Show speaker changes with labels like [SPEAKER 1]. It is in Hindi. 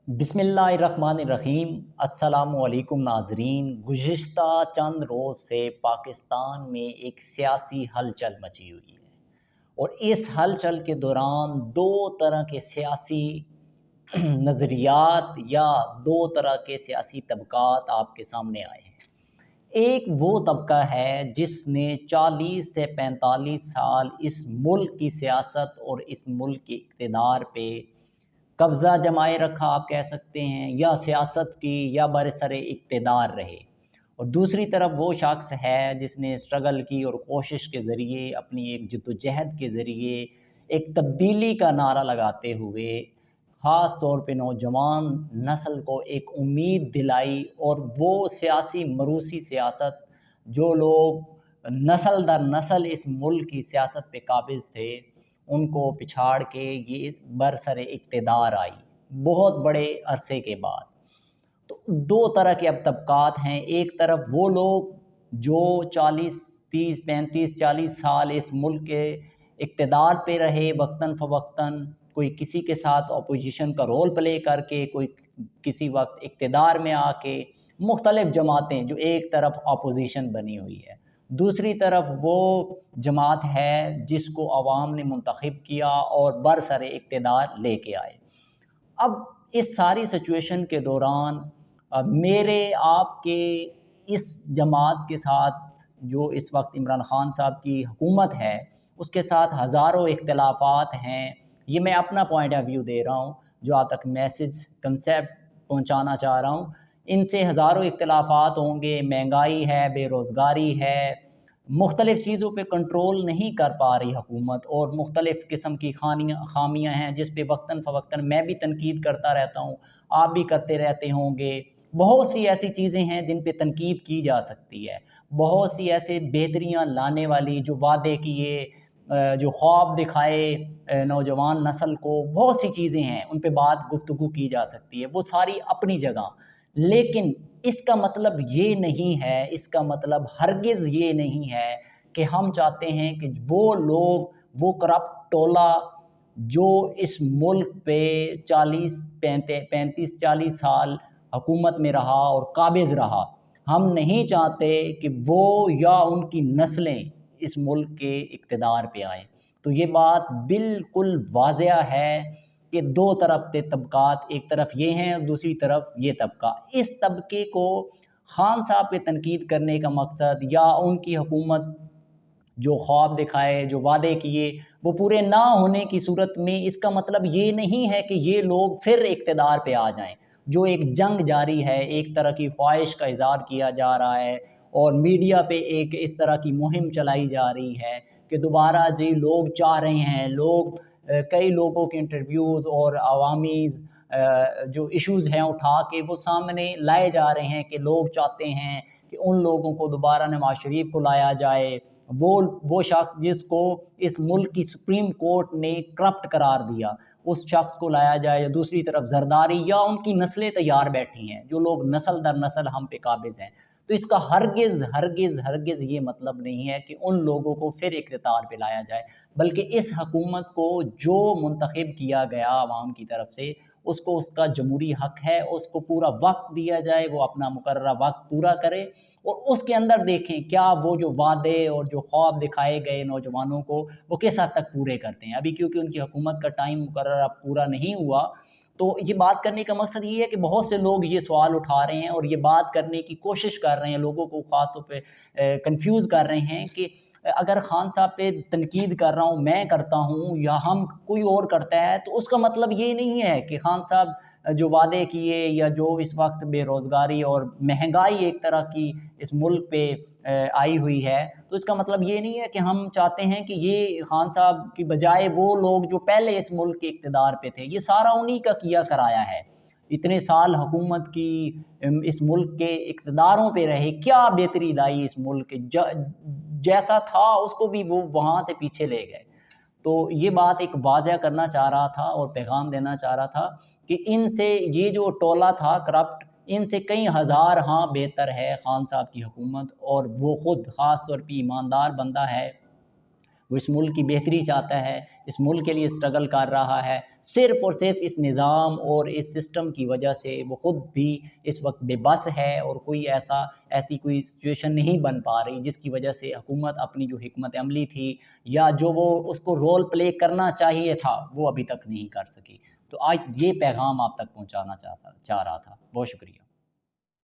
[SPEAKER 1] बिस्मिल्लाहिर्रहमानिर्रहीम। अस्सलामुअलैकुम नाज़रीन। गुज़िश्ता चंद रोज़ से पाकिस्तान में एक सियासी हलचल मची हुई है और इस हलचल के दौरान दो तरह के सियासी नज़रियात या दो तरह के सियासी तबक़ात आपके सामने आए हैं। एक वो तबका है जिसने 40 से 45 साल इस मुल्क की सियासत और इस मुल्क के इक़्तिदार पे कब्ज़ा जमाए रखा, आप कह सकते हैं, या सियासत की या बरसरे इक़्तिदार रहे। और दूसरी तरफ वो शख़्स है जिसने स्ट्रगल की और कोशिश के ज़रिए अपनी एक जद्दोजहद के ज़रिए एक तब्दीली का नारा लगाते हुए ख़ास तौर पे नौजवान नस्ल को एक उम्मीद दिलाई। और वो सियासी मरूसी सियासत जो लोग नस्ल दर नस्ल इस मुल्क की सियासत पे काबिज़ थे, उनको पिछाड़ के ये बरसरे इक़्तिदार आई, बहुत बड़े अरसे के बाद। तो दो तरह के अब तबक़ात हैं। एक तरफ वो लोग जो 40, 30, 35, 40 साल इस मुल्क के इक़्तिदार पे रहे वक़्तन-फ़वक़्तन, कोई किसी के साथ ऑपोज़िशन का रोल प्ले करके, कोई किसी वक़्त इक़्तिदार में आके, मुख़्तलिफ़ जमातें जो एक तरफ ऑपोज़िशन बनी हुई है। दूसरी तरफ वो जमात है जिसको अवाम ने मुंतख़िब किया और बरसरे इक़्तिदार लेके आए। अब इस सारी सिचुएशन के दौरान मेरे आपके इस जमात के साथ जो इस वक्त इमरान ख़ान साहब की हुकूमत है, उसके साथ हज़ारों इख्तिलाफ़ात हैं। ये मैं अपना पॉइंट ऑफ व्यू दे रहा हूँ, जो आप तक मैसेज कंसेप्ट पहुँचाना चाह रहा हूँ। इनसे हज़ारों इख्तिलाफ़ात होंगे, महंगाई है, बेरोज़गारी है, मुख्तलिफ़ चीज़ों पे कंट्रोल नहीं कर पा रही हुकूमत, और मुख्तलिफ़ किस्म की ख़ामियाँ हैं जिस पे वक्तन-फ़वक्तन मैं भी तनकीद करता रहता हूँ, आप भी करते रहते होंगे। बहुत सी ऐसी चीज़ें हैं जिन पे तनकीद की जा सकती है। बहुत सी ऐसे बेहतरियाँ लाने वाली जो वादे किए, जो ख्वाब दिखाए नौजवान नस्ल को, बहुत सी चीज़ें हैं, उन पे बात गुफ्तगू की जा सकती है, वो सारी अपनी जगह। लेकिन इसका मतलब ये नहीं है, इसका मतलब हरगिज़ ये नहीं है कि हम चाहते हैं कि वो लोग, वो करप्ट टोला जो इस मुल्क पे 35-40 साल हुकूमत में रहा और काबिज़ रहा, हम नहीं चाहते कि वो या उनकी नस्लें इस मुल्क के इक़्तिदार पे आएँ। तो ये बात बिल्कुल वाज़िया है कि दो तरफ के तबक़ात, एक तरफ ये हैं और दूसरी तरफ ये तबका। इस तबके को ख़ान साहब पे तनकीद करने का मकसद, या उनकी हुकूमत जो ख्वाब दिखाए, जो वादे किए, वो पूरे ना होने की सूरत में, इसका मतलब ये नहीं है कि ये लोग फिर इक़्तिदार पे आ जाएँ। जो एक जंग जारी है, एक तरह की ख्वाहिश का इज़हार किया जा रहा है और मीडिया पे एक इस तरह की मुहिम चलाई जा रही है कि दोबारा जी लोग चाह रहे हैं, लोग कई लोगों के इंटरव्यूज़ और अवामीज़ जो इश्यूज़ हैं उठा के वो सामने लाए जा रहे हैं कि लोग चाहते हैं कि उन लोगों को दोबारा नवाज़ शरीफ को लाया जाए। वो शख़्स जिसको इस मुल्क की सुप्रीम कोर्ट ने करप्ट करार दिया, उस शख़्स को लाया जाए। या दूसरी तरफ ज़रदारी या उनकी नस्लें तैयार बैठी हैं, जो लोग नस्ल दर नस्ल हम पे काबिज़ हैं। तो इसका हरगिज़, हरगिज़, हरगिज़ ये मतलब नहीं है कि उन लोगों को फिर इक़्तिदार पे लाया जाए, बल्कि इस हुकूमत को जो मुंतख़िब किया गया अवाम की तरफ से, उसको उसका जमहूरी हक़ है, उसको पूरा वक़्त दिया जाए, वो अपना मुकर्ररा वक़्त पूरा करे और उसके अंदर देखें क्या वो जो वादे और जो ख्वाब दिखाए गए नौजवानों को, वो किस हद तक पूरे करते हैं। अभी क्योंकि उनकी हुकूमत का टाइम मुकर्ररा पूरा नहीं हुआ, तो ये बात करने का मकसद ये है कि बहुत से लोग ये सवाल उठा रहे हैं और ये बात करने की कोशिश कर रहे हैं, लोगों को ख़ास तौर पे कन्फ्यूज़ कर रहे हैं कि अगर ख़ान साहब पे तनकीद कर रहा हूँ, मैं करता हूँ या हम कोई और करता है, तो उसका मतलब ये नहीं है कि ख़ान साहब जो वादे किए या जो इस वक़्त बेरोज़गारी और महँगाई एक तरह की इस मुल्क पे आई हुई है, तो इसका मतलब ये नहीं है कि हम चाहते हैं कि ये ख़ान साहब की बजाय वो लोग जो पहले इस मुल्क के इक़्तिदार पे थे, ये सारा उन्हीं का किया कराया है। इतने साल हुकूमत की इस मुल्क के इक़्तिदारों पे रहे, क्या बेहतरी लाई इस मुल्क के, जैसा था उसको भी वो वहाँ से पीछे ले गए। तो ये बात एक वाज़िया करना चाह रहा था और पैगाम देना चाह रहा था कि इनसे, ये जो टोला था करप्ट, इनसे कई हज़ार हाँ बेहतर है ख़ान साहब की हुकूमत, और वो ख़ुद ख़ास तौर पे ईमानदार बंदा है। वो इस मुल्क की बेहतरी चाहता है, इस मुल्क के लिए स्ट्रगल कर रहा है। सिर्फ़ और सिर्फ़ इस निज़ाम और इस सिस्टम की वजह से वो ख़ुद भी इस वक्त बेबस है और कोई ऐसी कोई सिचुएशन नहीं बन पा रही जिसकी वजह से हुकूमत अपनी जो हिकमत अमली थी या जो वो उसको रोल प्ले करना चाहिए था वो अभी तक नहीं कर सकी। तो आज ये पैगाम आप तक पहुँचाना चाह रहा था। बहुत शुक्रिया।